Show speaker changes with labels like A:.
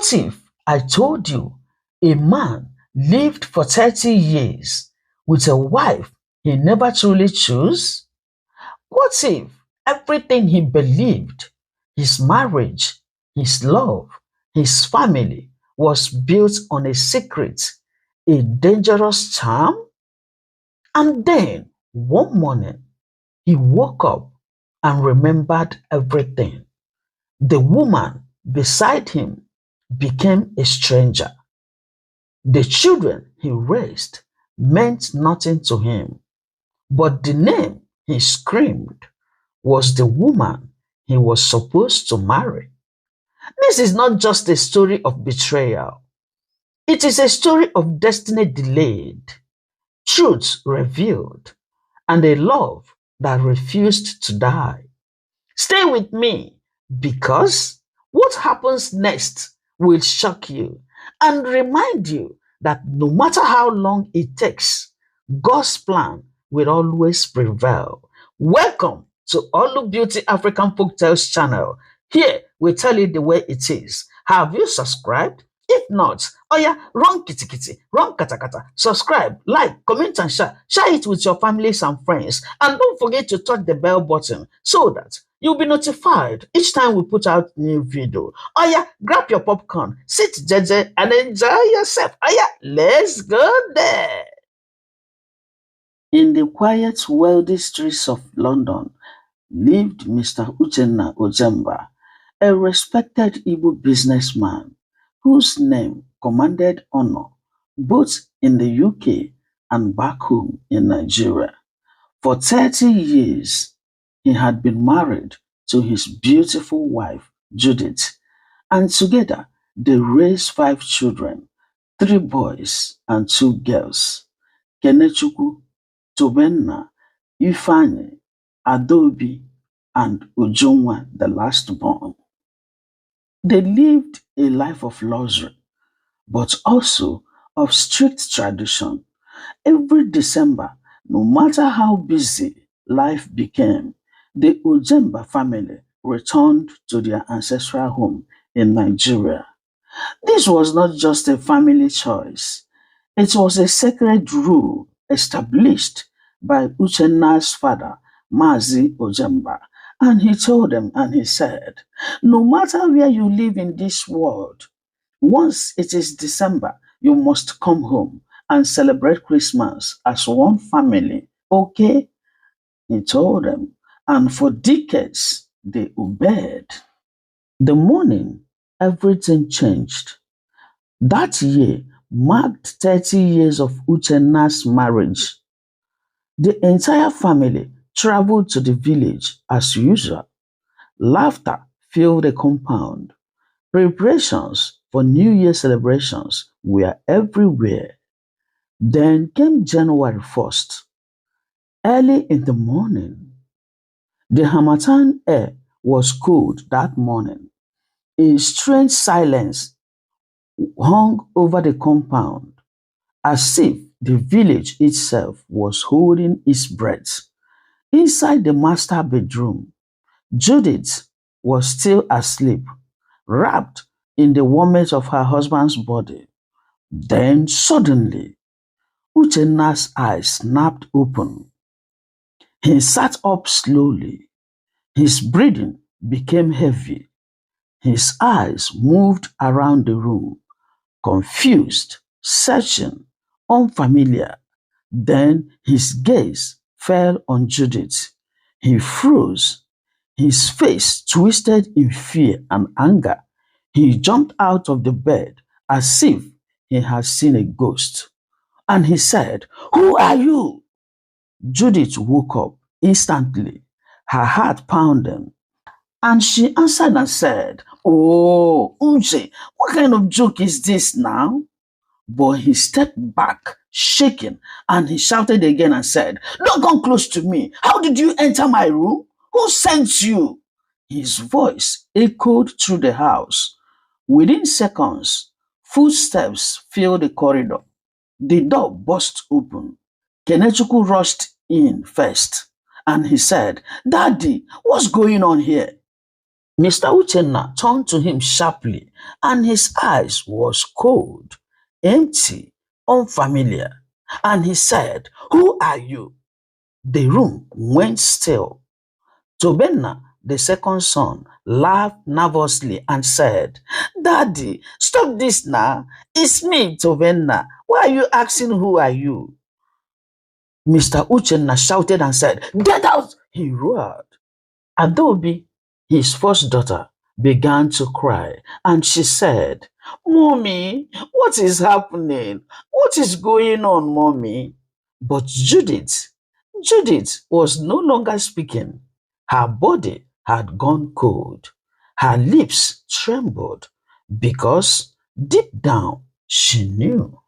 A: What if I told you a man lived for 30 years with a wife he never truly chose? What if everything he believed, his marriage, his love, his family, was built on a secret, a dangerous charm? And then one morning, he woke up and remembered everything. The woman beside him became a stranger. The children he raised meant nothing to him, but the name he screamed was the woman he was supposed to marry. This is not just a story of betrayal, it is a story of destiny delayed, truth revealed, and a love that refused to die. Stay with me because what happens next will shock you and remind you that no matter how long it takes, God's plan will always prevail. Welcome to Olubeauty African Folktales channel. Here we tell you the way it is. Have you subscribed? If not, oh yeah, run kitty kitty, run kata kata, subscribe, like, comment and share. Share it with your families and friends. And don't forget to touch the bell button so that you'll be notified each time we put out new video. Oh yeah, grab your popcorn, sit jeje and enjoy yourself. Oh yeah, let's go there. In the quiet, wealthy streets of London lived Mr. Ojemba, a respected Igbo businessman whose name commanded honor both in the UK and back home in Nigeria. For 30 years, he had been married to his beautiful wife, Judith, and together they raised 5 children, 3 boys and 2 girls: Kenechukwu, Tobenna, Ifeanyi, Adaobi, and Ujunwa, the last born. They lived a life of luxury, but also of strict tradition. Every December, no matter how busy life became, the Ojemba family returned to their ancestral home in Nigeria. This was not just a family choice, it was a sacred rule established by Uchenna's father, Mazi Ojemba. And he told them and he said, no matter where you live in this world, once it is December, you must come home and celebrate Christmas as one family, okay? He told them, and for decades they obeyed. The morning everything changed. That year marked 30 years of Uchenna's marriage. The entire family traveled to the village as usual. Laughter filled the compound. Preparations for New Year celebrations were everywhere. Then came January 1st. Early in the morning, the Harmattan air was cold that morning. A strange silence hung over the compound, as if the village itself was holding its breath. Inside the master bedroom, Judith was still asleep, wrapped in the warmth of her husband's body. Then suddenly, Uchenna's eyes snapped open. He sat up slowly. His breathing became heavy. His eyes moved around the room, confused, searching, unfamiliar. Then his gaze fell on Judith. He froze. His face twisted in fear and anger. He jumped out of the bed as if he had seen a ghost. And he said, "Who are you?" Judith woke up instantly, her heart pounding. And she answered and said, "Oh, Uche, what kind of joke is this now?" But he stepped back, shaking, and he shouted again and said, "Don't come close to me. How did you enter my room? Who sent you?" His voice echoed through the house. Within seconds, footsteps filled the corridor. The door burst open. Kenechukwu rushed in first, and he said, "Daddy, what's going on here?" Mr. Uchenna turned to him sharply, and his eyes was cold, empty, unfamiliar. And he said, "Who are you?" The room went still. Tobenna, the second son, laughed nervously and said, "Daddy, stop this now. It's me, Tobenna. Why are you asking who are you?" Mr. Uchenna shouted and said, "Get out!" He roared. Adobe, his first daughter, began to cry, and she said, "Mommy, what is happening? What is going on, Mommy?" But Judith was no longer speaking. Her body had gone cold. Her lips trembled because deep down she knew.